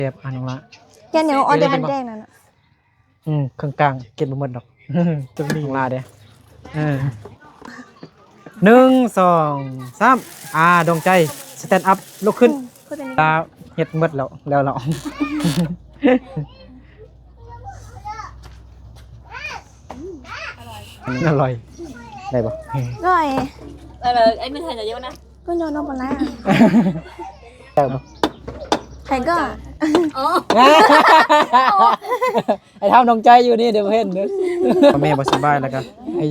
เจ็บน้องละแกเหนียวอ่อนเดี๋ยวมันแดงนั่นน่ะเครื่องกลางเก็บบ่หมดดอกจะมีของลาเด้1 2 3ดวงใจสแตนด์อัพลุกขึ้นตาเฮ็ดหมดแล้วเราอร่อยได้ป่ะร่อยไอ้ไม่ถ่ายเยอะนะก็โยนลงไปแล้วได้ป่ะใครก็ไอ้เท่าน้องใจอยู่นี่เดี๋ยวเห็นเด้อแม่บ่สบายแล้วก็ไอ้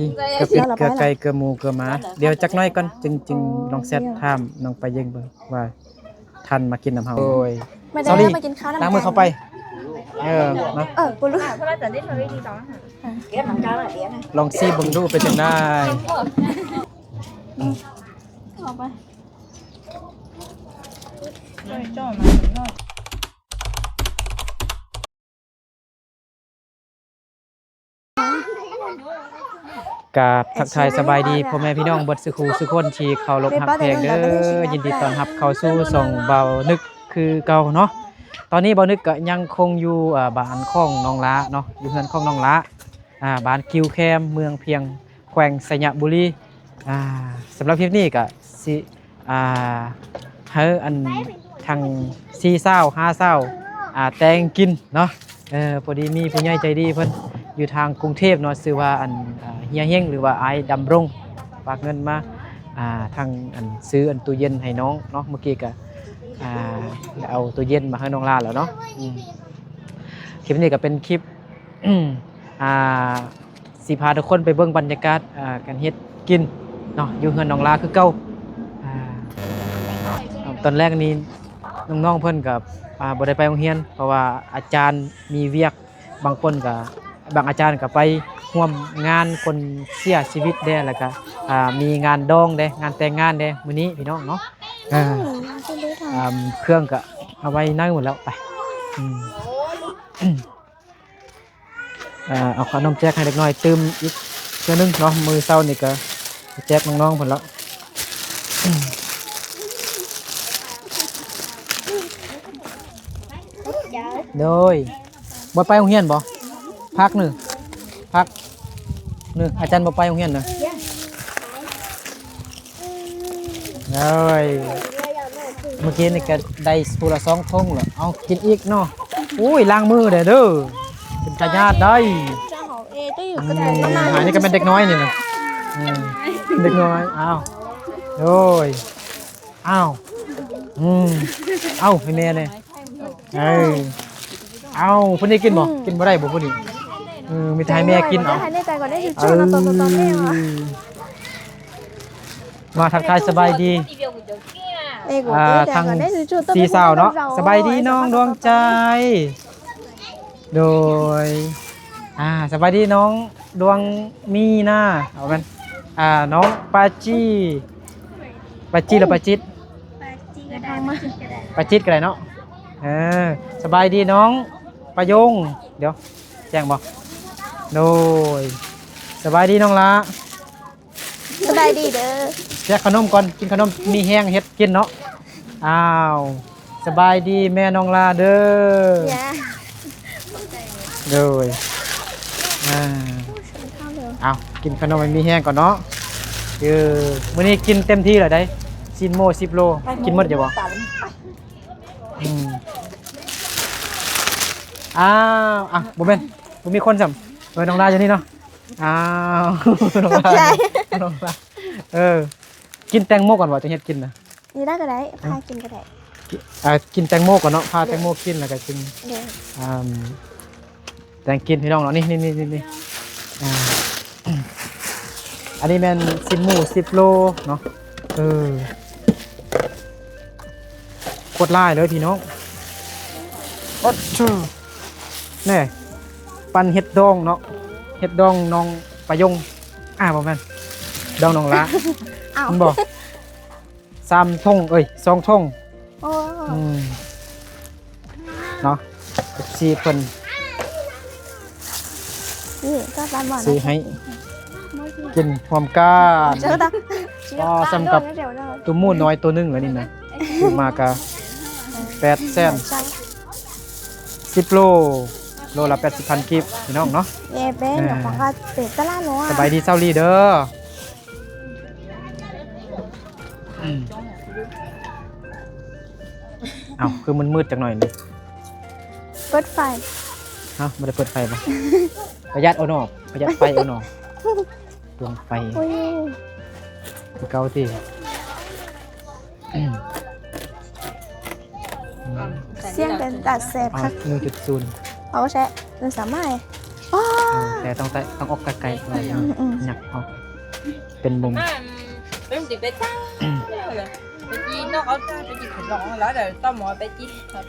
เกลือเป็ดเกลือไก่เกลือหมูเกลือหมาเดี๋ยวจักหน่อยก่อนจึงลองเซตถามน้องไปเยิ่งเบิ่งว่าทันมากินน้ำเฮาโอ้ยไม่ได้มากินข้าวน้ำล้างมือเข้าไปเนาะกูรู้เพราะเราจะได้ทำวิธีต่อเดี๋ยวทำการอะไรเดี๋ยวนะลองซีบึงดูเป็นจังได้ออกไปจ่อมากราบทักทายสบายดีพ่อแม่พี่น้องเบิดสุขสุคนที่เคารพฮักแพงเด้อยินดีต้อนรับเข้าสู่ช่องเบานึกคือเก่าเนาะตอนนี้เบานึกก็ยังคงอยู่บ้านของน้องละเนาะอยู่เฮือนของน้องละบ้านกิวแคมเมืองเพียงแขวงสยบุรีสำหรับคลิปนี้ก็สิให้อันทาง4 เศร้า5 เศร้าแตงกินเนาะพอดีมีผู้ใหญ่ใจดีเพิ่นอยู่ทางกรุงเทพเนาะชื่อว่าอันเฮียเฮงหรือว่าไอ้ดำรงฝากเงินมาทางอันซื้ออันตู้เย็นให้น้องเนาะเมื่อกี้ก็เอาตู้เย็นมาให้น้องลาแล้วเนาะคลิปนี้ก็เป็นคลิปสิพาทุกคนไปเบิ่งบรรยากาศการเฮ็ดกินเนาะอยู่เฮือนน้องลาคือเก่าตอนแรกนี้น้องๆเพิ่นกับบ่ได้ไปโรงเรียนเพราะว่าอาจารย์มีเวียกบางคนก็บางอาจารย์ก็ไปร่วมงานคนเสียชีวิตได้แล้วก็มีงานดองได้งานแต่งงานได้มื้อนี้พี่น้องเนาะเครื่องก็เอาไว้นั่งหมดแล้วไปเอาขนมแจกให้เด็กน้อยตื่มอีกเทื่อนึงเนาะมื้อเช้านี่ก็แจกน้องๆเพิ่นแล้วโดยบ่ไปโรงเรียนบ่พักหนึ่งอาจารย์บ่ไปโรงเรียนเนาะโอ้ยเมื่อกี้นี่ก็ได้ปูละ2 ทงแล้วเอากินอีกเนาะอุ้ยล้างมือเด้อเป็นตาญาติได้อันนี้ก็เป็นเด็กน้อยนี่นะเด็กน้อยอ้าวโอ้ยอ้าวเอ้าให้แม่เลยเอาพุ่นได้กินบ่กินบ่ได้บ่พุ่นนี่มีทายแม่กินเอาในใจก่อนได้จุดๆตอนแม่มาทักทายสบายดีทาง4 สาวเนาะสบายดีน้องดวงใจโดยสบายดีน้องดวงมีนะเอากันน้องปาจีหรือปาจิตปาจิตก็ได้เนาะสบายดีน้องประยงเดี๋ยวแจ้งบอกโดยสบายดีน้องละสบายดีเด้อแจกขนมก่อนกินขนมมีแห้งเฮ็ดกินเนาะอ้าวสบายดีแม่น้องละเด้อโดยเอากินขนมมีแห้งก่อนเนาะมื้อนี้กินเต็มที่เลยได้10 โล10 โลกินหมดอยู่บ่บ่เป็นบ่มีคนซ้ำน้องลาอยู่นี่เนาะน้องลากินแตงโมก่อนว่าจะเฮ็ดกินนะนี่ได้ก็ได้พากินก็ได้กินแตงโมก่อนเนาะพาแตงโมกินแล้วก็กินแตงกินพี่น้องเนาะนี่อันนี้แม่น10 หมู10 โลเนาะโคตรหลายเลยพี่น้องโอ้ชูแน่ปั่นเห็ดดองเนาะเห็ดดองน้องประยงบ่แม่นดองน้องละมันบอก3 ทง2 ทงเนาะ14เพิ่นนี่ก็ตามบ่ซื้อให้กินพร้อมกันสำกับตัวมูน้อยตัวนึงอันนี้นะซื้อมากะ8 แสน 10 โลโลละ80,000กีบพี่น้องเนาะ เย่เป็นเดี๋ยวของก็เป็ดตลาดนัว สบายดีเจ้าลีเด้อเอาคือมันมืดจังหน่อยนี่ เปิดไฟ เอ้าไม่ได้เปิดไฟป่ะประหยัดเอาหนอประหยัดไฟเอาหนอดวงไฟ โอ้ย คือเก่าที่ เสียงเป็นตัดแสบ เอา ค่ะ 1.0 เอาใช้เงินสามารถอ๋อ แต่ต้องออกไกลๆหน่อย อืม หยักออกเป็นมุม เป็นติดไปจ้าไปจีนนอกเอาจ้าไปจีนของร้องแล้วเดี๋ยวต้องหมอไปจีนครับ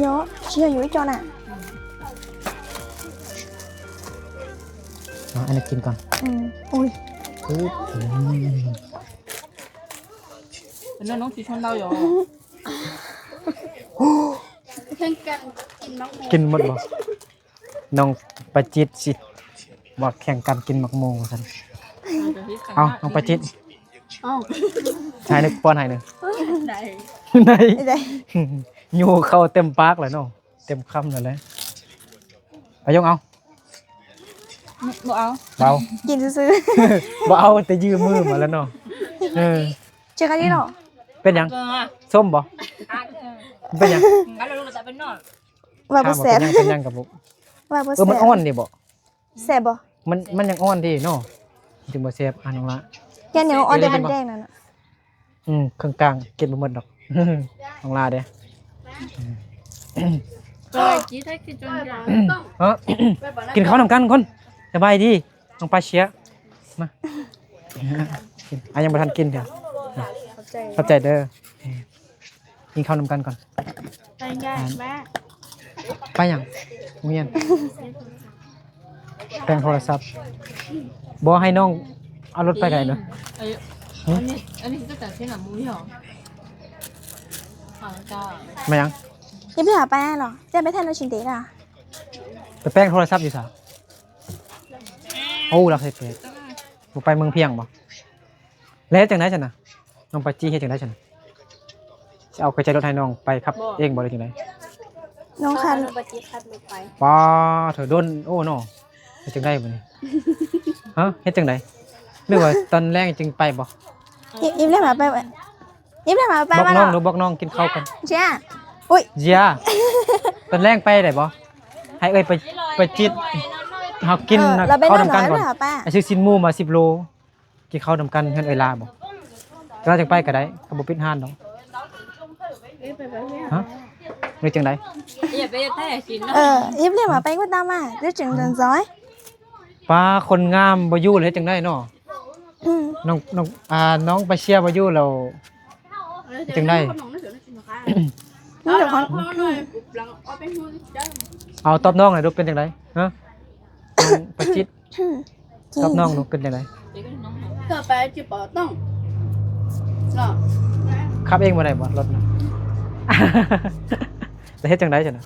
เยอะเชื่ออยู่ที่จอน่ะ อันนี้กินก่อน อุ้ย เป็นเรื่องน้องสีชนเราอยู่ กินหมดบ่น้องประจิตสิบอกแข่งกันกินมักโมงสันเอาน้องประจิตชายนึกป้อนให้หนึ่ง ไหน ไหน ได้ อยู่เข้าเต็มปากเลยเนาะเต็มคำเลยไปยงเอา บ่เอา เบา กินซื้อ บ่เอาแต่ยืมมือมาแล้วเนาะเจอกันที่หรอ เป็นหยัง เออ ส้มบ่เป็นหยัง งั้นเราจะเป็นนอน ว่าบ่ ถาม แส ว่า บ เป็นหยังกับบุ ว่าบ่แส มัน บ อ่อนดิบ่ แสบบ่ มันยังอ่อนดิเนาะถึงบ่เซฟน้องละ แกเหนียวอ่อนแดงนั่นน่ะ เครื่องกลางกินบ่หมดดอก น้องลาเด้ ก็จีได้กินจนยา เออ กินข้าวนำกันคนสบายดีน้องปลาเชียมากินยังบ่ทันกินเดี๋ยวเข้าใจเด้อกินข้าวนำกันก่อน ไปง่ายแม่ ไปหยังโรงเรียนแปลงโทรศัพท์บ่ให้น้องเอารถไปไกลเด้อ อันนี้ก็แต่เช่นหนังมูนี่หรอจ้า มาหยัง ยังไม่หาไปหรอจะไปแทนเราชินเดล่ะ ไปแปลงโทรศัพท์อยู่ซะโอ้รักเฮ็ดเป็ดบ่ไปเมืองเพียงบ่แล้วเฮ็ดจังได๋ซั่นน่ะน้องปาจี้เฮ็ดจังได๋ซั่นสิเอากระจายรถให้น้องไปครับเองบ่ได้จังได๋ น้องคัน ไปจีคัดไม่ไป ป้าเถอะโดนโอ้เนาะเฮ็ดจังได๋บ่นี่ฮะเฮ็ดจังได๋หรือว่าตอนแรกจึงไปบ่ ยิ้มได้มาไปยิ้มได้มาไป บอก มา น้อง เนาะ หรือบอกน้องกินข้าวกัน เจ้าอุ้ย เจียตอนแรกไปได้บ่ให้เอ้ยไปจิตเฮากิน เราไป ข้าว นั่น นำ หน่ กั อน ย ก่อน ไม่หาป้า ไอ้ซื้อซินหมูมา10 โลกินข้าวนำกันเฮือนเอ้ยลาบ่เราจังไปก็ได้ก็บ่ปิดห้านดอกฮะหรือจังได๋ อย่าไปแท้กินนะ ยิ้มได้มาไปก็ตามมาด้วยจึงเดินซ้อย ป้าคนงามบ่อยู่เลยเฮ็ดจังได๋เนาะน้องไปเชียร์บ่อยู่แล้วจังได๋ นี่เดี๋ยวเขา เอาตอบน้องหน่อยดูเป็นจังได๋ฮะน้องไปจิตตอบน้องดูเป็นจังได๋ ก็ไปจีบต้องเนาะ ขับเองบ่ได้บ่รถน่ะ แต่เฮ็ดจังได๋ซั่นน่ะ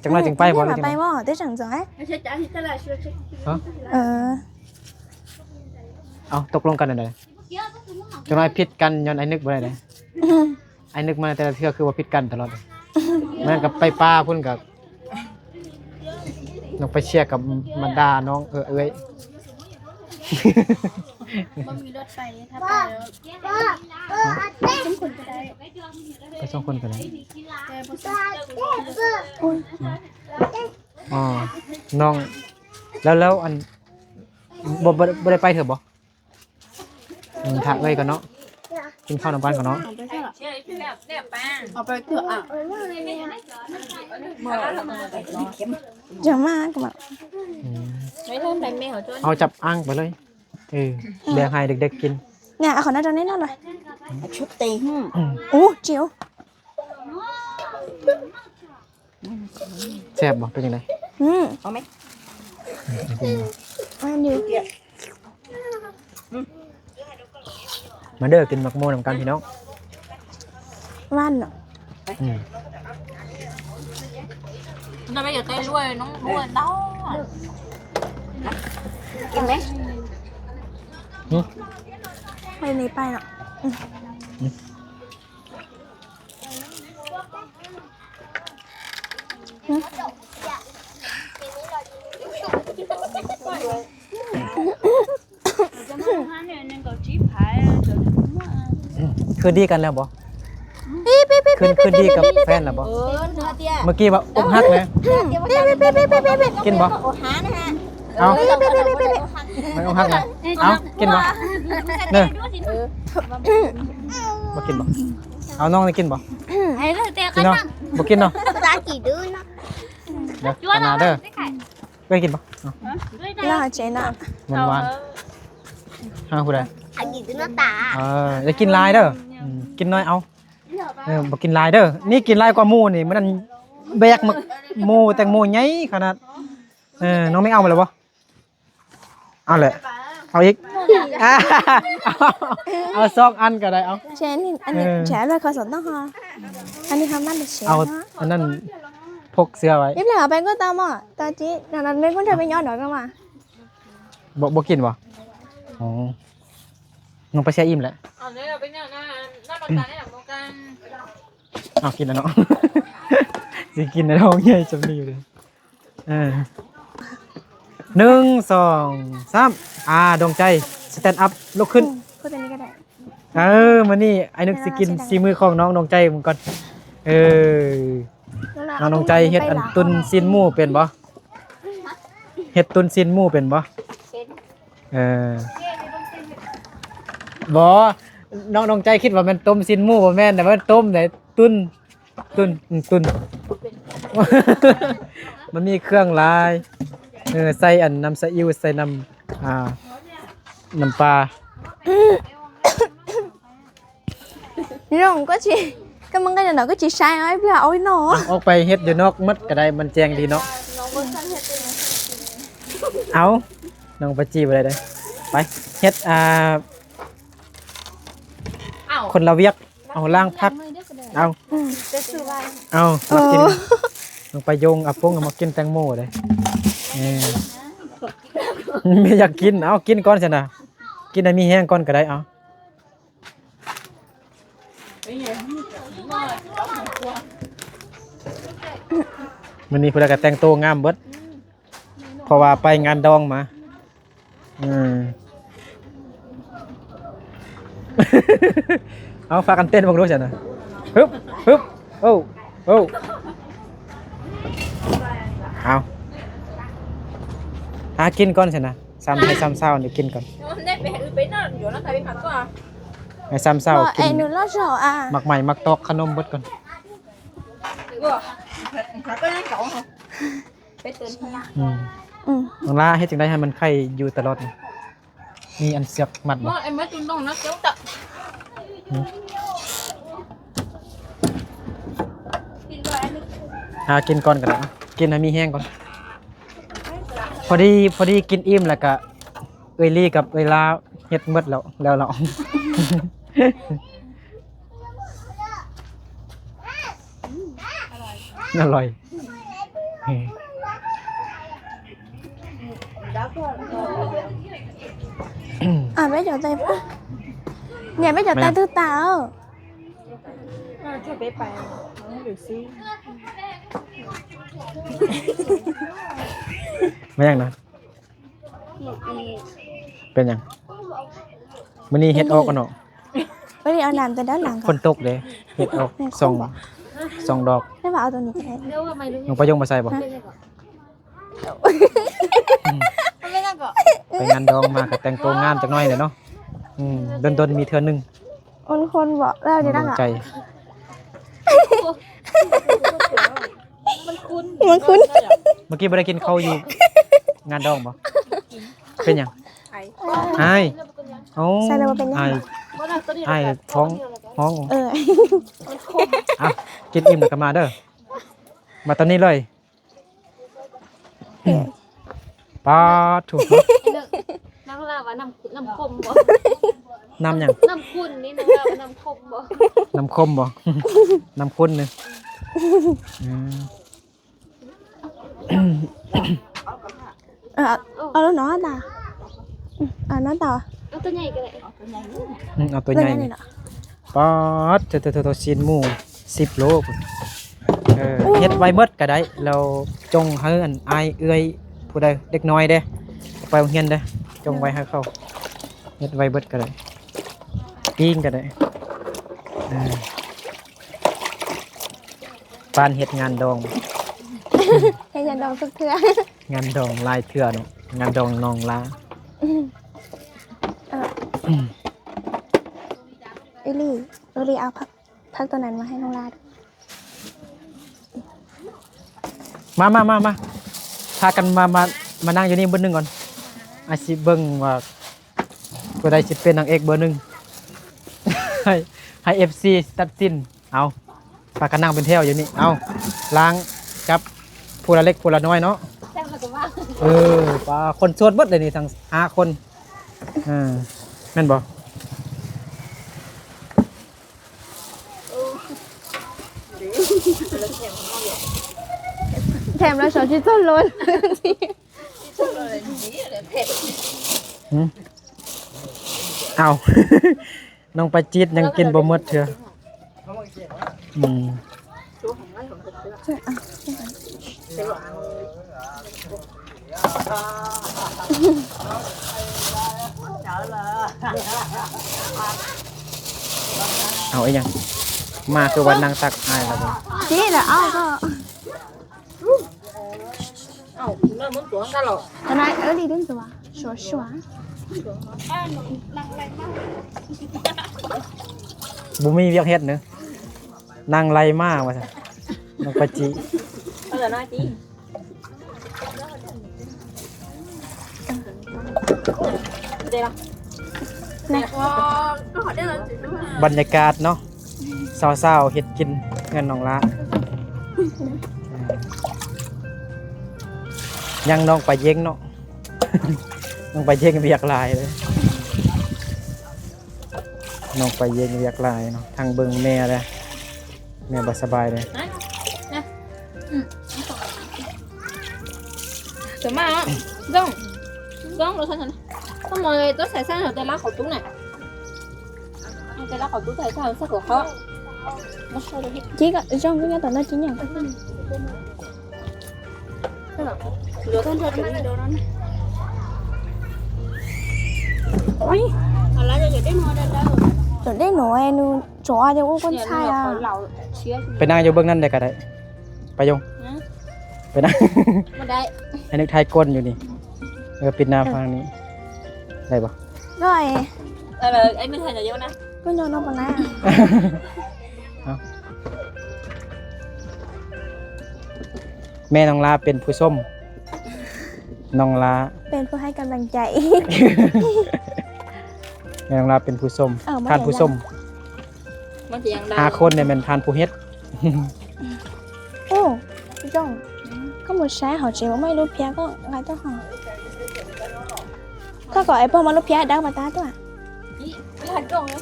จังว่าจึงไปบ่หรือจัง ไป ได๋ บ่ด้วยจึงซ้อย ไม่ใช่จ้าที่ตลาดช่วย เอาตกลงกันได้ จังไรผิดกันย้อนไอ้นึกบ่ได้เลยไอ้นึกมาแต่ละเทื่อคือว่าผิดกันตลอดเลยแม่นกับไปป้าพุ่นกับน้องไปเชียร์กับบรรดาน้องเอ้ย บ่มีรถไปถ้าไปแล้ว ไปสองคนกันเลย แต่บ่ใช่ อ๋อน้องแล้วอันบ่ได้ไปเถอะบ่ถามเอ้ยก่อนเนาะกินข้าวนำบ้านก่อนเนาะ เอาไปเถอะอ่ะ จะมาก็มา ไม่ท่านไปแม่เขาจน เอาจับอ้างไปเลยแบ่งให้เด็กๆกิน เนี่ยเอาขอหน้าจอนี้หน่อย ชุบตีหึ่ม โอ้จิ๋ว แซ่บบ่เป็นจังได๋ เอาไหม อันนี้ มาเด้อกินมักโมนำกันพี่น้อง วันเนาะ จะไปอยู่ใต้รวยน้องรวยเนาะกินไหม ไปไหนไปเนาะ คืนดีกันแล้วบ่ ปี๊ปี๊ปี๊ คืนดีกับแฟนแล้วบ่เมื่อกี้ว่าอกหักเลยกินบ่ โอหานะฮะ เอาไม่อกหักนะเอากินบ่เด้อบ่กินบ่เอาน้องได้กินบ่ Hay rồi tè กินเนาะบ่กินเนาะ ra chỉ đứa nó เด้อขนาดเด้อไปกินบ่เอา น่าเจน่ะ หวานๆหาผู้ใด anh gì đứa nó tả อย่ากินหลายเด้อกินน้อยเอาบ่กินหลายเด้อนี่กินหลายกว่าหมู่นี่มันแบกหมึกหมู่แตงโมใหญ่ขนาดน้องไม่เอามาเลยบ่เอาเลยเอาอีกเอาซอกอันก็ได้เอา เจนี่อันนี้แฉเลยเขาสอนต้องฮออันนี้ทำนั่นเป็นเชฟ เอาอันนั้นพกเสื้อไว้ ยิ้มเหล่าเป็นก็ตามอ่ะตาจีดังนั้นเป็นคนเธอไม่ย้อนหน่อยก็มา บ่กินบ่อ๋อน้องไปเชียอิ่มแล้ว อ๋อเนี่ยเป็นเนี่ยนะหน้าตรงกลางเนี่ยตรงกลาง เอากินแล้วเนาะ สิกินในท้องใหญ่จำนี่อยู่เลย1 2 3ดวงใจสแตนด์อัพลุกขึ้น พูดอันนี้ก็ได้ มานี่ไอ้นึกสิกินซีมือของน้องดวงใจมึงก่อนน้องดวงใจเฮ็ดอันตุนซีนหมูเป็นบ่เฮ็ดตุนซีนหมูเป็นบ่บ่น้องดวงใจคิดว่ามันต้มซีนหมูบ่แม่นแต่ว่าต้มได้ตุน มันมีเครื่องหลายใส่อันน้ำซีอิ๊วใส่น้ำน้ำปลา น้องก็ชีก็มันก็จะหน่อยก็ชีใช้ไอ้เพื่อเอาไว้หนอ ออกไปเฮ็ดอยู่นอกมัดก็ได้มันแจ้งดีเนาะเอาน้องไปจีบอะไรได้ไปเฮ็ดคนละเวียกเอาล่างพักเอามากินลงไปโยงอาปงเอามากินแตงโมเลยไม่อยากกินเอากินก่อนสินะกินให้มีแห้งก่อนก็ได้เอาวันนี้เพิ่นก็แต่งตัวงามเบิดเพราะว่าไปงานดองมาเอาฝากกันเต้นบ้างรู้จักนะฮึบโอ้เอาหากินก่อนสินะซ้ำให้ซ้ำเศร้านี่กินก่อน ได้ไปนั่นอยู่แล้วใครไปผัดก็ ให้ซ้ำเศร้ากิ ไอ้ น หนูรอดสออ่ะ มักใหม่มักตอกขนมเบิดก่อน ก็ผัดก็ได้สองไปเตือนที่นั่น น้องลาให้จังได้ให้มันไข่อยู่ตลอดมีอันเสียบมัดบ่ ไอ้แม่จุนต้องนักเจ้าตัก หากินก่อนก็ได้กินให้มีแห้งก่อนพอดีกินอิ่มแล้วก็เอ้ยลี่กับเอ้ยลาเฮ็ดหมดแล้วเราอร่อยไม่เดี๋ยวใจเนี่ยไม่เดี๋ยวใจตื้อตา ช่วยไปหรือซื้อ ไม่ยังนะเป็นยังมื้อนี้เฮ็ดออกกันเนาะ ไม่ได้เอาน้ำแต่ด้านหลัง ฝนตกเลยเฮ็ดออกสองดอก ไม่ว่าเอาตัวนี้ก็ได้ น้องประยงมาใส่บ่ ไม่น่าก็ ไปงานดองมาก็แต่งตัวงามจักหน่อยเลยเนาะดนมีเทื่อนึง คนบอกแล้วจะ ด ได้ วง เหรอ ใจ มันคุ้น เมื่อกี้บ่ได้กินข้าวอยู่งานดองบ่เป็นหยังไอ้เอ้าไอ้ท้องกินอิ่มแล้วก็มาเด้อมาตอนนี้เลยปาถูก น้ำลาวน้ำคมบ่ น้ำหยัง น้ำคุณนี่น้ำลาวน้ำคมบ่ น้ำคมบ่ น้ำข้นนึงเอาแล้วเนาะตาน้องต่อ เอาตัวใหญ่ก็ได้ เอาตัวใหญ่ เลยเนาะ ปาดเธอชิ้นหมู10 โลพุ่น เฮ็ดไว้หมดก็ได้เราจงให้อันอายเอื้อยผู้ใดเด็กน้อยเด้ไปโรงเรียนเด้จงไว้ให้เขาเฮ็ดไว้เบิดก็ได้ปิ้งก็ได้ปานเฮ็ดงานดอง ให้ยันดองสักเทื่อง านดองลายเถื่อเนาะงานดองนองลา เอลี่เอาพักตัวนั้นมาให้น้องลาด มาพากันมานั่งอยู่นี่เบอร์หนึ่งก่อนอาสิเบิ่งว่าผู้ใดสิเป็นนางเอกเบอร์หนึ่ง ให้ FC ตัดสินเอาพากันนั่งเป็นแถวอยู่นี่เอาล้างกับผู้ละเล็กผู้ละน้อยเนาะปลาคนโสดเบิดเลยนี่ทั้ง5คนแม่นบ่ แถมเราชอบชิดต้นล้น เอา น้องปลาจีดยังกินบ่หมดเถอะเอาไอ้ยังมาคือวันนางตักอายแล้วบ่ จีเหรอเอาก็ 那门左上了。 ตอนนั้นเอลี่ดึงตัวชัว บ่มีเวียกเฮ็ดเด้อนางไล่มาว่าซั่นน้องปลาจี Bây giờ nói chị. Đây là. นะ Có hỏi đây là chị đúng không? บรรยากาศเนาะเศร้าๆเฮ็ดกินเงินน้องละยังน้องไปเย็งเนาะ น้องไปเย็งเวียกหลายเลยน้องไปเย็งเวียกหลายเนาะทางเบิ่งแม่เลยแม่บ่สบายเลย Chuẩn mà. Rong. Rong rồi sao này? Xong rồi tôi xài sang rồi tay lá khẩu tú này. Tay lá khẩu tú xài sao sắc của khó. Nó sao được hết. Chị có trong cái tòa nó chính nhận Rửa thân cho cái đồ đó. Ôi. Mà lá cho đến hoa đây đâu. rồi đấy nổi nu chó cho con trai à ไปนั่งอยู่เบื้องนั้นได้ก็ได้ไปยงไปนั่ง มาได้ ให้นึกไทยก้นอยู่นี่แล้วก็ปิดหน้าฟังนี้ได้ปะ rồi anh mới thấy là vô nè. cứ cho nó bằng lá แม่น้องลาเป็นผู้ส้มน้องลา เป็นผู้ให้กำลังใจ แม่น้องลาเป็นผู้ส้ม บ่ ทานผู้ส้ม Nó chỉ ăn đau. 5 คนเนี่ยเป็นทานผู้เฮ็ด ô rong có một sáng họ chỉ có mấy lúc phía có ngày tôi hỏi có gọi bao mà lúc phía đâu mà ta tôi à Hạt rong nữa.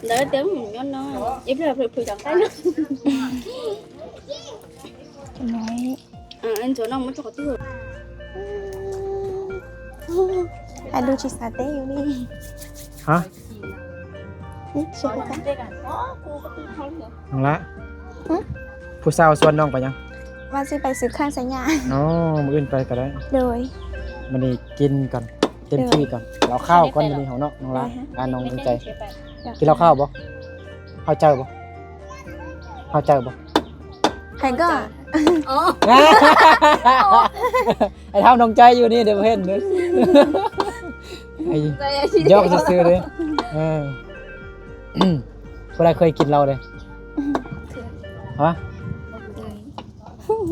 Đỡ tiếng mình nó ít là phải chẳng tay nữa. nói Anh chỗ nào muốn cho có tiêu. ai đưa chị xả tế vô đi ฮะ chị có cái น้องละผู้สาวชวนน้องไปยัง và chị phải xử khăn sánh nhà อ๋อมื้ออื่นไปก็ได้ rồi มื้อนี้กินก่อนเต็มที่ก่อนเราข้าวก่อนมื้อนี้เฮาเนาะน้องละน้องตั้งใจกินเราข้าวบ่ข้าวเจ้าบ่ข้าวเจ้าบ่ hay cơ ไอ้เท่าน้องใจอยู่นี่เดี๋ยวเห็นเด้อไอ้ยอกซื่อๆเลยผู้ใดเคยกินเราเลยฮะ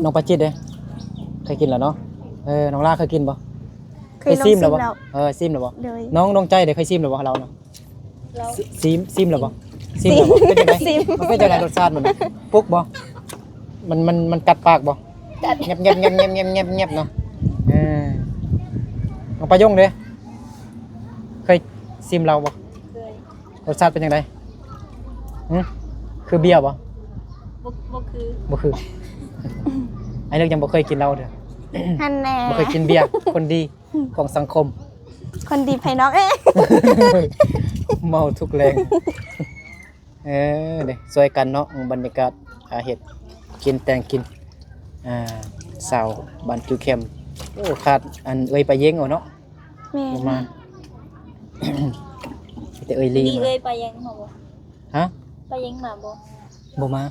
น้องปาจิตเลยเคยกินแล้วเนาะน้องลาเคยกินบ่เคยซิมแล้วบ่ซิมแล้วบ่ rồi น้องใจเดี๋ยวเคยซิมแล้วบ่เราเนาะซิมแล้วบ่ซิมแล้วบ่เป็นจังได๋มันเป็นจังได๋รสชาติมันปุ๊กบ่มันกัดปากบ่เงียบๆๆๆๆๆเนาะน้องปายงเด้เคยซิมเราบ่รสชาติเป็นจังได๋คือเบียร์บ่ บ่คือ ไอ้เรื่องยังบ่เคยกินเหล้าเด้อ hành nè บ่เคยกินเบียร์คนดีของสังคม con đi phải nó ấy เมาทุกแรง เด้ช่วยกันเนาะบรรยากาศเฮ็ดกินแต่งกินสาวบ้านจูเข้มโอ้ขาดอันเอ้ยไปเย็งเอาเนาะ แม่ บ่มา แต่เอ้ยลี đi มา ơi bay anh mà bộ ฮะ bay anh mà bộ บ่มา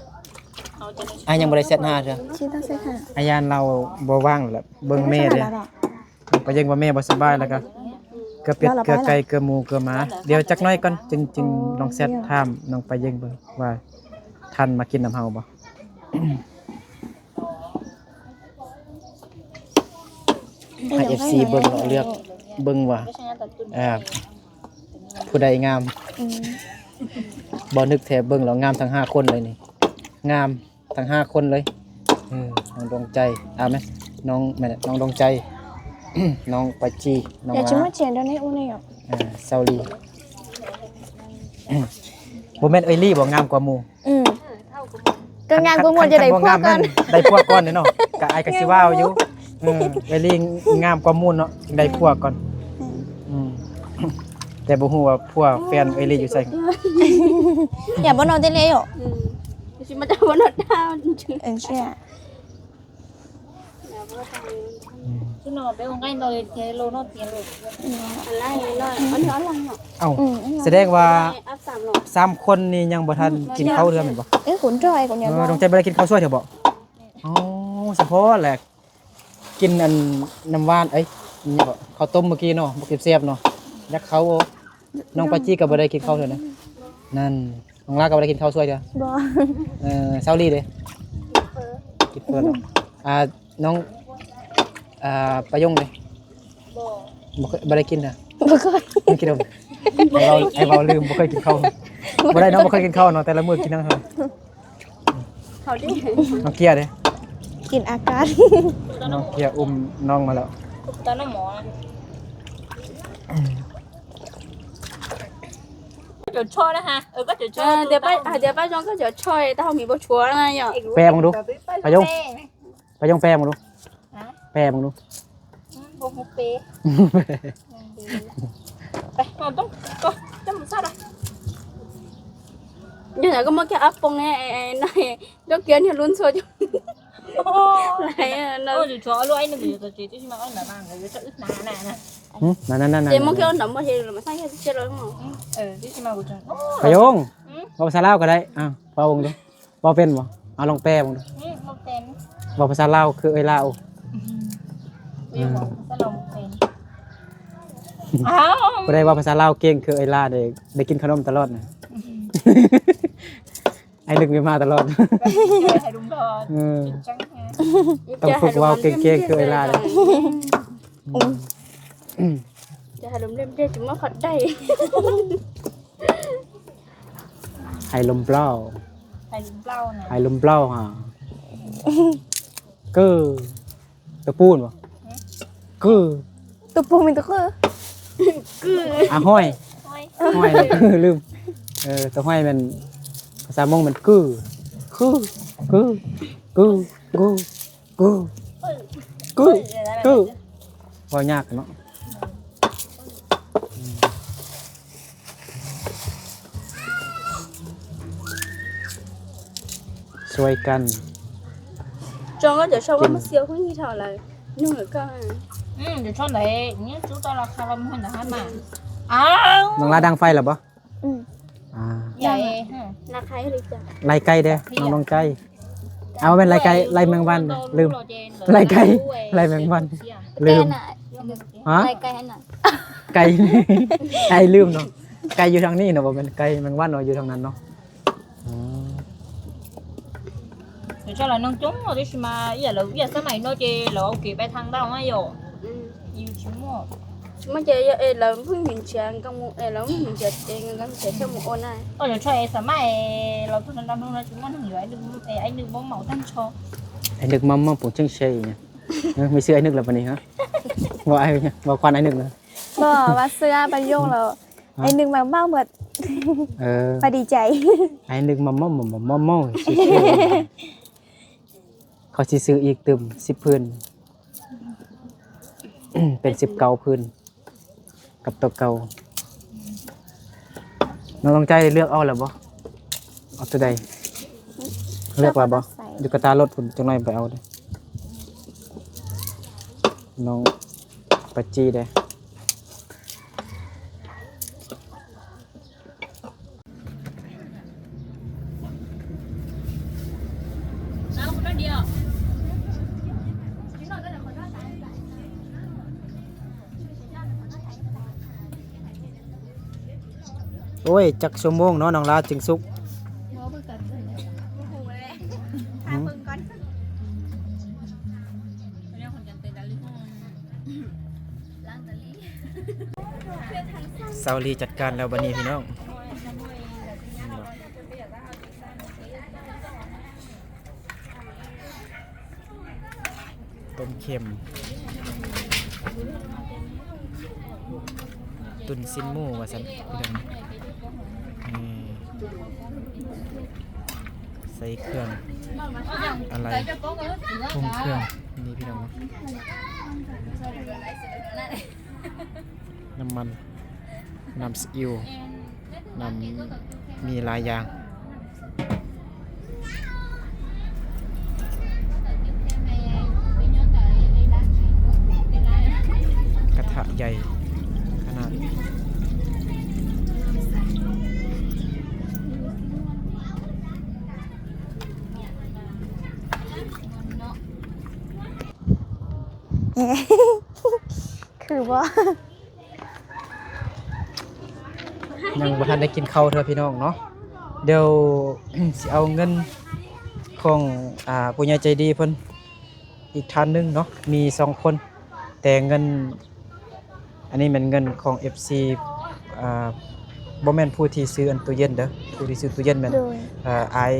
เอาจะไม่ ยังบ่ได้เซตหน้าเด้อ ชื่อต้องใส่ค่ะ อายานเราบ่ว่างแล้วเบิ่งแม่เด้ ไปยังว่าแม่บ่สบายแล้วก็เกลือเป็ดเกลือไก่เกลือหมูเกลือหมาเดี๋ยวจักหน่อยก่อนจึงลองแซดถามน้องไปยังเบิ่งว่าทันมากินน้ำเฮาบ่ ให้ FC เบิ่งเลือกเบิ่งว่าผู้ใดงาม บ่นึกแท้เบิ่งแล้วงามทั้ง5คนเลยนี่งามทั้ง5คนเลยน้องดวงใจไหมน้องแม่น้องดวงใจ น้องปัจจีน้อง เดี๋ยว มา ชิมว่าเจียนเดี๋ยวนี้อุ้ยอ่ะ เซาลีบ่แม่นเอยลี่บ่งามกว่าหมู่ ก็งานกูหมดจะได้พวกกัน ได้พวกก่อนเนาะก็อายก็สิว้าวอยู่เอยลี่งามกว่าหมู่เนาะได้พวกก่อนแต่บ่ฮู้ว่าพวกแฟนเอยลี่อยู่ไส อย่าบ่นอนได้เลยอ่ะ chứ mà tao vẫn ở đau เชื่อ chứ nó bé con anh rồi thì lô nó tiền rồi lại nói nó nhỏ lắm nhở เอ้าแสดงว่า áp giảm rồi 3คนนี่ยังบ่ทันกินข้าวเรือแม่นบ่ ขุนจอยของเนี่ย ดวงใจบ่ได้กินข้าวสวยเถอะบ่อ๋อเฉพาะแหละกินอันน้ำหวานนี่บ่ข้าวต้มเมื่อกี้เนาะบ่เสียบเนาะยักเขาน้องปาจี้ก็บ่ได้กินข้าวเถอะนะนั่นน้องลาก็บ่ได้กินข้าวสวยเด้อ บ่ เซาลีเด้กินเพิ่นน้องปะยงเด้บ่ได้กินน่ะ บ่เคย ไม่กินไอ้เว้าลืมบ่เคยกินข้าวบ่ได้น้องบ่เคยกินข้าวเนาะแต่ละมื้อกินนั่งเถอะ เขาดิ น้องเกียร์เด้ กินอากาศ น้องเกียร์อุ้มน้องมาแล้ว tao nó mỏ chỗ choi đó ha có chỗ choi để ba trong có chỗ choi tao không bị bao chúa này nhở แปรมึงดูปะยงแปรมึงดูแปรมึงดู bông hút bê đây còn tông có chấm sao đây như là có mấy cái áp bông này nó kiến thì luôn xôi này nó ôi chó luôn anh đừng để chỉ mà anh là mang cái chỗ ít nà nè นั่น thì mấy cái nó mới thì mà sai cái chết rồi không chứ mà của chó ปะยงบอกภาษาลาวก็ได้เว้ามึงดูเว้าเป็นบ่เอาลองแปลมึงดู một tên บอกภาษาลาวคือเอ้ยลาว yêu một cái lòng tên บ่ได้ว่าภาษาลาวเก่งคือเอ้ยลาได้กินขนมตลอดน่ะ ไอ้นึกไม่มาตลอด hay đúng rồi trắng ha ต้องฝึกเว้าเก่งๆคือเอ้ยลาเลย จะให้ลมเล่มเจ๊จุ๊มาขอได้ ไห้ลมเปล่า hay đúng lau nè ไห้ลมเปล่าฮะกือตะปูนบ่กือ ตัวปูมันตัวคือ ห้อยแล้วกือลืมตัวห้อยมันภาษามงมันกือพอยากเนาะช่วยกัน cho nó chỗ sau nó siêu không như thằng là nhưng mà con để cho đấy nhé chú ta là khá lắm hay là hát mà น้องลาดังไฟหรอปะ vậy ha là khai đi chả ไล่ไก่เด้น้องใจเอาเป็นไล่ไก่ไล่แมงวันลืมไล่ไก่ไล่แมงวันลืมฮะ Đây cây anh ạ. ไก่ไก่ลืมเนาะไก่อยู่ทางนี้เนาะบ่เป็นไก่แมงวันเนาะอยู่ทางนั้นเนาะ để cho là nông chúng rồi đi mà giờ là giờ cái mày nói chê là ok bay thằng đâu á rồi yêu chúng mà mà chơi là phương hình trạng công một là hình trạng công sẽ trong một ôn này ôi giờ cho em sao mày là tôi đang nói chúng nó thằng anh đừng anh đừng bóng màu thanh cho ไอ้นึกมัมผมจังเชยเนี่ยไม่ซื้อไอ้นึกแล้วปะนี่ฮะบ่ไอ้บ่ควันไอ้นึกเลย บ่ว่าเสื้อไปโยงแล้วไอ้หนึ่งมาเบ้าหมดไปดีใจ ไอ้นึกมัมเขาสิซื้ออีกตึม10พื้นเป็น10เก่าพื้นกับตัวเก่าน้องต้องใจเลือกเอาแล้วบ่ เอาตัวใดเลือกว่าบ่อยู่กระตารถพุ่นจังหน่อยไปเอาเด้อน้องปัจจีเด้อ เอาคนเดียว โอ้ยจักชั่วโมงเนาะน้องลาจึงสุกอืมเซาลีจัดการแล้วบัดนี้พี่น้องต้มเค็มตุนซินหมูว่าซั่นพี่น้องนี่ใส่เครื่องอะไรปรุงเครื่องนี่พี่น้องน้ำมันน้ำซีอิ๊วน้ำมีหลายอย่างกระทะใหญ่ขนาดคือว่า ยังบ่ทันได้กินข้าวเถอะพี่น้องเนาะเดี๋ยว สิเอาเงินของผู้ใหญ่ใจดีเพิ่นอีกท่านหนึงเนาะมี2คนแต่เงินอันนี้มันเงินของ FC บ่แม่นผู้ที่ซื้ออันตู้เย็นเด้อผู้ที่ซื้อตู้เย็นแม่น โดย อาย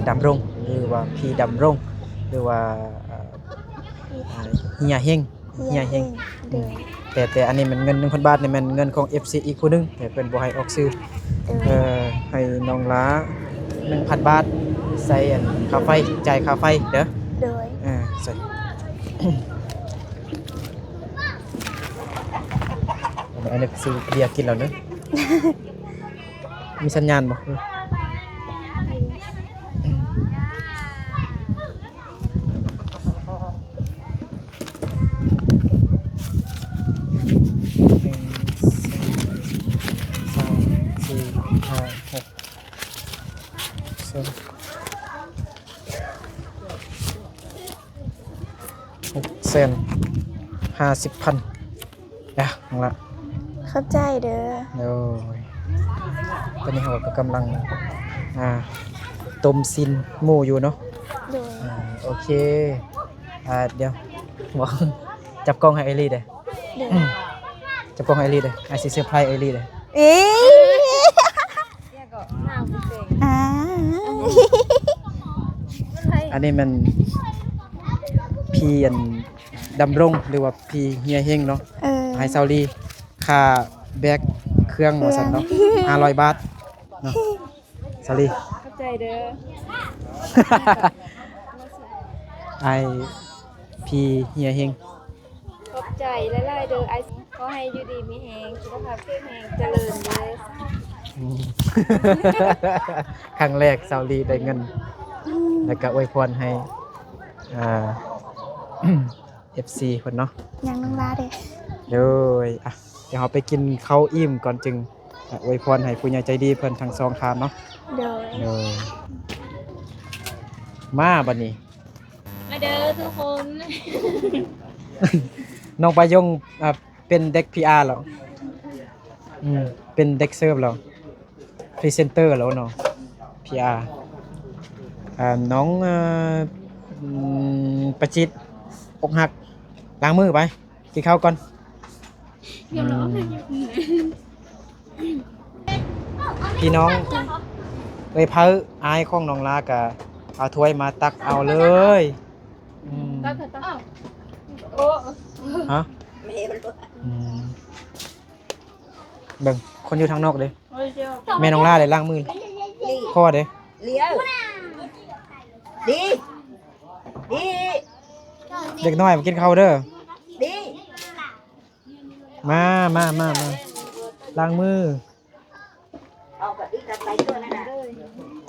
ดำรงหรือว่าพี่ดำรงหรือว่าเฮียเฮงเฮียเฮง โดย แต่อันนี้มันเงิน 1,000 บาทนี่มันเงินของ FC อีกผู้หนึงแต่เพิ่นบ่ให้ออกซื้อ โดย ให้น้องล้า 1,000 บาทใส่อันค่าไฟจ่ายค่าไฟเด้อ โดย ใส่ อันนี้ซื้อเบียร์กินแล้วเนอะ มีสัญญาณบ่650,000นะนั่นละ เข้าใจเด้อ โอ้ยตอนนี้เราก็กำลังต้มซินหมูอยู่เนาะ โดย โอเคเดี๋ยวบอกจับกล้องให้ไอรีเด้อ โดย จับกล้องให้ไอรีเด้อไอซีเซอร์ไพรส์ไอรีเด้อ เอ๊ะอ่า อันนี้มันพี่อันดำรงหรือว่าพี่เฮียเฮงเนาะ ไฮซาลีค่าแบกเครื่องว่าซั่นเนาะ500 บาทเนาะซาลี เข้าใจเด้อ ไอพี่เฮียเฮง ขอบใจหลายๆเด้อไอ้ขอให้อยู่ดีมีแฮงสุขภาพแข็งแรงเจริญเด้อ ครั้งแรกซาลีได้เงินแล้วก็อวยพรให้FC คนเนาะ ยังน้องลาเด้อ เดี๋ยวเราไปกินข้าวอิ่มก่อนจึงอวยพรให้ผู้ใหญ่ใจดีเพิ่นทั้งสองทานเนาะ โดย เดี๋ยวมาบัดนี้ มาเด้อทุกคน น้องปายงเป็นเด็ก PR เหรอเป็นเด็กเซิร์ฟเหรอพรีเซนเตอร์แล้วเนาะ PR น้องประจิตอกหักล้างมือไปกินข้าวก่อนพี่น้องเลยพาอายของน้องลากะเอาถ้วยมาตักเอาเลยฮะเบิ่งคนอยู่ทางนอกเลยแม่น้องลาเลยล้างมือพ่อเด้ เลี้ยวดีดี เด็กน้อยมากินข้าวเด้อ ดี มาล้างมือ เอากระดิ่งกระไตตัวนั่นน่ะ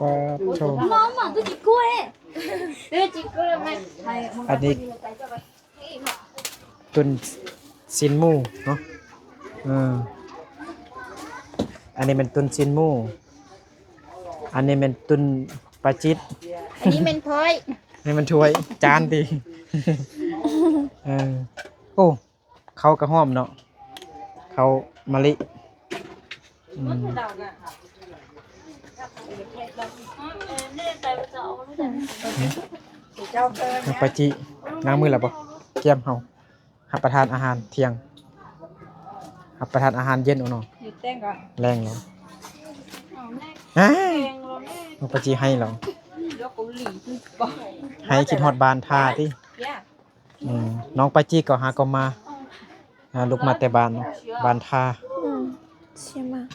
ปลาโชว์ Mama, tôi chỉ quê. Tôi chỉ quê mày. อันนี้ตุนซินหมูเนาะอันนี้เป็นตุนซินหมูอันนี้เป็นตุนปลาจิต อันนี้เป็นถ้วย นี่มันช่วยจานดี โอ้เขากระห้อมเนาะเขามะลิปาจิล้างมือแล้วปะเกี่ยมเฮารับประทานอาหารเที่ยงรับประทานอาหารเย็นเอาเนาะแรงเนาะปาจิให้เราให้คิดฮอดบานทาที่น้องปาจิก็หาก็มาลุกมาแต่บานทาเชี่ยมาก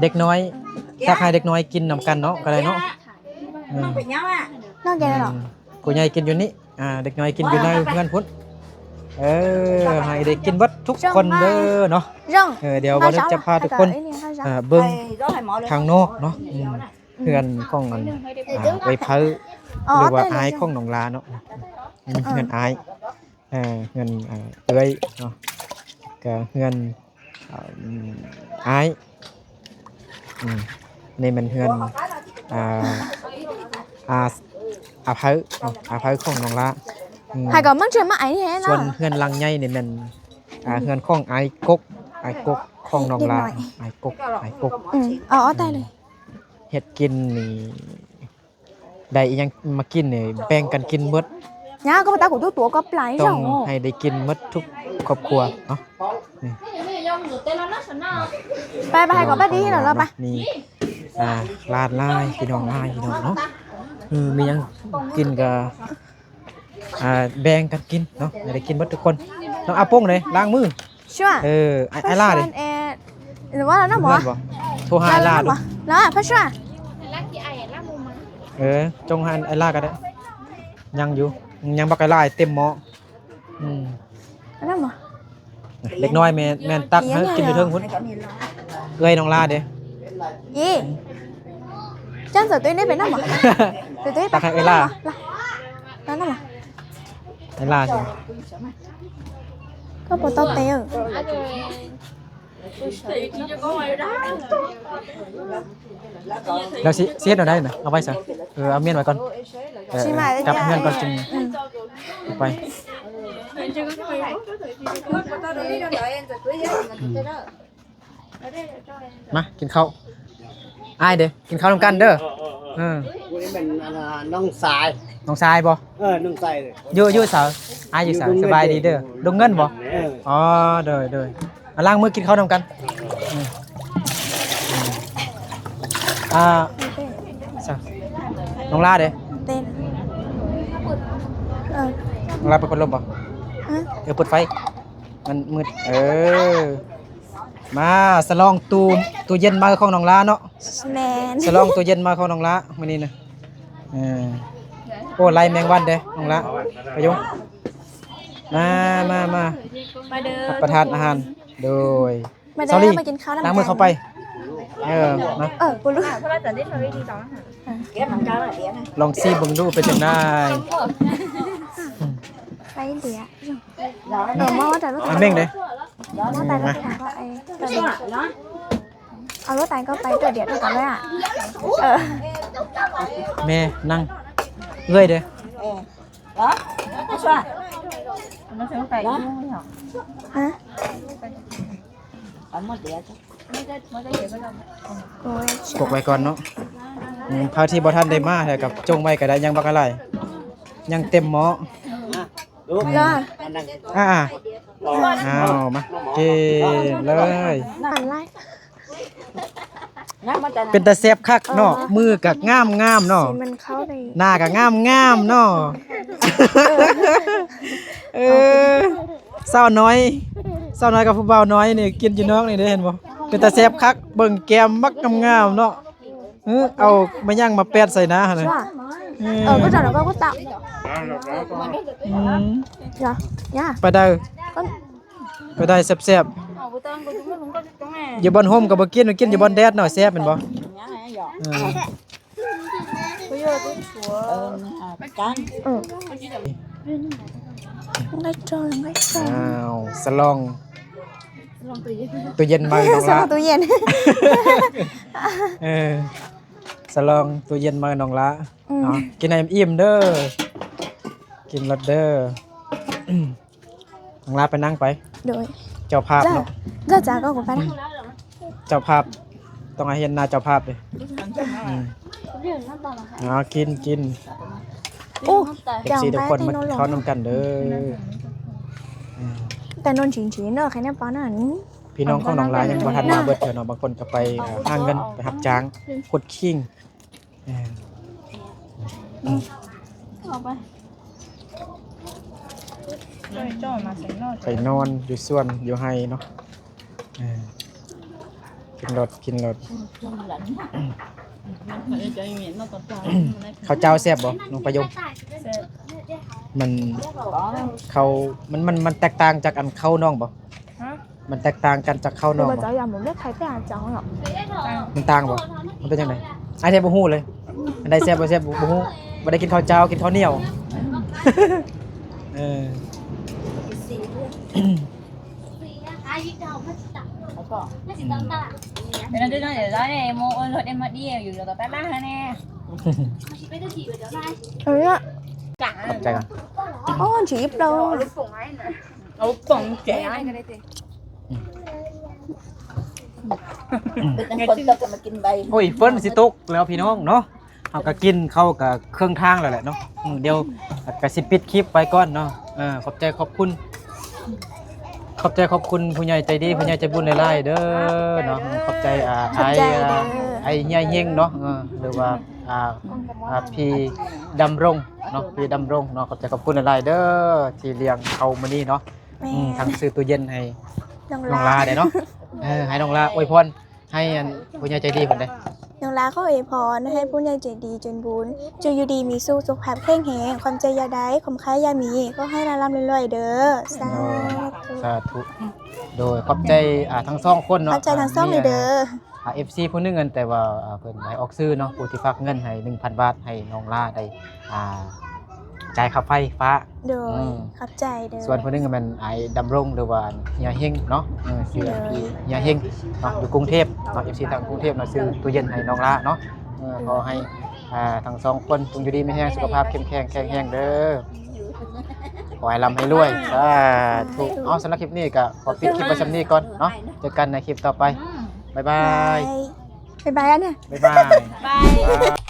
เด็กน้อยถ้าใครเด็กน้อยกินนำกันเนาะก็ได้เนาะ Phải nhau à? นอกแกเลยเหรอ ผู้ใหญ่กินอยู่นี่เด็กน้อยกินอยู่ในเพื่อนพุ่นให้เด็กกินเบิดทุกคนเด้อเนาะ ร่อง เดี๋ยววันนี้จะพาทุกคนเบิ่ง Thầy đó thầy mở lên. ทางนอกเนาะเพื่อนของอันไว้เพ้อหรือว่าอายของน้องลาเนาะเงินอายเงินเอ้ยเนาะก็เงินอายนี่มันเงินอาเพ้อของน้องลา hai cậu mắc chuyện mãi thế ส่วน nào เฮือนลังใหญ่นี่แมันเฮือนของไอ้กกของน้องลาไอ้กก ở tay này เฮ็ดกินนี่ได้อีหยังมากินนี่แบ่งกันกินหมด nhá có tao của tôi tủa có lại ต้อง rồi ให้ได้กินหมดทุกครอบครัวเนาะ ba ba hai cậu bắt đi là lo ba นี่ลาดลายพี่น้องเนาะมีหยังกินก็แบ่งกันกินเนาะให้ได้กินหมดทุกคนน้องอาโป้งเลยล้างมือ chưa ไอ้ล่าดิ หรือว่าเราหน้าหมอ โทรหาไอ้ล่าดู แล้วพัชรา จงหาไอ้ล่าก็ได้ยังอยู่ยังบักไอ้ล่าเต็มหม้อ หน้าหมอ เล็กน้อยแม่นตักให้กินอยู่เทิงพุ่นเอ้ยน้องล่าเด้ gì chân sửa tuyến đấy phải nằm à sửa tuyếnตักให้ไอ้ล่า nó nằm à ไอ้ล่าสิ có bộ tao tè แล้วสิเฮ็ดเอาได้น่ะเอาไว้ซะเอาเมียนไว้ก่อนกลับเมียนก่อนจึงไปมากินข้าวอ้ายเด้กินข้าวนำกันเด้อวันนี้เป็นน้องสาย น้องชายบ่ น้องสายเลย อยู่สาวอ้ายอยู่สาวสบายดีเด้อลงเงินบ่อ๋อเด้อล้างมือกินข้าวนำกันน้องลาเด้ tên น้องลาเปิดพัดลมป่ะเปิดไฟมันมืดมาสลองตู้เย็นมาของน้องลาเนาะ nè สลองตู้เย็นมาของน้องลามื้อนี้นะโอ้ไล่แมงวันเด้น้องลาไปยงมารับประทานอาหารโดย mà Sao đi? đây màกินข้าว ล้างมือเข้าไปมา cô lúc Kéo thằng cháu này bé này. ลองซีเบิ่งดูเป็นจังได๋ ไปเดี๋ยวมอแต่รถ เม่งเด้ มอแต่รถก็ไอ้เอารถแต่ก็ไปตัวเดียวกันเลยอ่ะแม่นั่งเอ้ยเด้ Đó. Nó xoa. Nó sẽ phải Đó. hả Ở một đĩa chứ. โอ้ย กกไว้ก่อนเนาะพาที่บ่ทันได้มาแต่กับจงไว้ก็ได้ยังบักอะไรยังเต็มหม้อ Đúng. rồi Anh đang เอามากินเลย หันไล่ Nó mất tên. เป็นตาแซ่บคักเนาะมือก็งามเนาะ สิมันเข้าใน หน้าก็งามเนาะสาวน้อยกับผู้บ่าวน้อยนี่กินอยู่น้องนี่ได้เห็นบ่เป็นตาแซ่บคักเบิ่งแก้มมักงามเนาะเอามาย่างมาแปดใส่หน้าหั่นน่ะ có trò nó có tạo rồi nha ไปได้แซ่บ tao của chúng nó không có chúng này อยู่บนโฮมก็บ่กินกินอยู่บนแดดหน่อยแซ่บแม่นบ่ nhá này giọt เออ bây giờ tôi chúa cán ngay trời อ้าวสลองตู้เย็นมาน้องละ sao mà tôi nhìn เออสลองตู้เย็นมาน้องละเนาะกินให้อิ่มเด้อกินรสเด้อน้องละไปนั่งไป rồi เจ้าภาพเนาะ ra chả có của phải này เจ้าภาพต้องให้เห็นหน้าเจ้าภาพดิอ๋อกินกิน ô เอฟซี chàng ทุก cái คน tay มา nó เข้า lỏng นำกันเด้อ tay nó chín chín rồi cái này bán hẳn พี่น้องของน้องลายยังบ่ทันมาเบิดเถอะเนาะบางคนก็ไปหาเงินไปรับจ้างกดคิงไปนอนอยู่สวนอยู่ไห้เนาะกินรถกินรถข้าวเจ้าแซ่บบ่น้องประยงมันเขามันแตกต่างจากอันข้าวน้องบ่มันแตกต่างกันจากข้าวน้อง mà บ่ cháu giờ muốn biết thấy cái à cháu nhở มันต่างบ่มันเป็นจังไดไอ้แท้บ่ฮู้เลยอันใดแซ่บบ่แซ่บบ่ฮู้บ่ได้กินข้าวเจ้ากินข้าวเหนียวเออ Để nó đưa nó để đó này mua ôn luật em mà điอยู่กับตาล่าแน่ ừ ạ ใจกัน ô chỉ ít đâu เอาป่องแจ๋ เป็นคนตกมากินใบ โอ้ยเฟิร์นสิตกแล้วพี่น้องเนาะเฮาก็กินเข้ากับเครื่องทางแล้วแหละเนาะเดี๋ยวก็สิปิดคลิปไปก่อนเนาะขอบใจขอบคุณผู้ใหญ่ใจดีผู้ใหญ่ใจบุญหลายๆเด้อเนาะขอบใจไอ้เฮียเฮงเนาะหรือว่าพี่ดำรงเนาะพี่ดำรงเนาะขอบใจขอบคุณหลายๆเด้อที่เลี้ยงเขามื้อนี้เนาะทั้งซื้อตู้เย็นให้ น้อง น้อง ลา ลาได้เนาะให้น้องลาอวยพรให้ผู้ใหญ่ใจดีเพิ่นได้ น้องลาเขาอวยพรให้ผู้ใหญ่ใจดีจนบุญจงอยู่ดีมีสู้สุขภาพแข็งแรงความใจอยาได้ความค้ายอยามีก็ให้ร่ำรวยๆเด้อสาธุ สาธุโดยขอบใจทั้งสองคนเนาะ เข้าใจทางซ่องเลยเด้อ FC ผู้หนึงเงินแต่ว่าเพิ่นให้ออกซื้อเนาะผู้ที่ฝากเงินให้ 1,000 บาทให้น้องลาได้จ่ายค่าไฟฟ้า โดยเข้าใจเด้อ ส่วนผู้หนึงก็แม่นไอ้ดำรงหรือว่าเฮียเฮงเนาะชื่อพี่เฮียเฮงเนาะอยู่กรุงเทพเนาะ FC ทางกรุงเทพเนาะซื้อตู้เย็นให้น้องลาเนาะขอให้ทั้งสองคนจงอยู่ดีมีแรงสุขภาพเข้มแข็งแข็งแรงเด้อขอให้ร่ำให้รวยสาธุเอาสำหรับคลิปนี้ก็ขอปิดคลิปไว้สำนี้ก่อนเนาะเจอกันในคลิปต่อไปบ๊ายบาย บายบายอันเนี่ย บ๊ายบาย บาย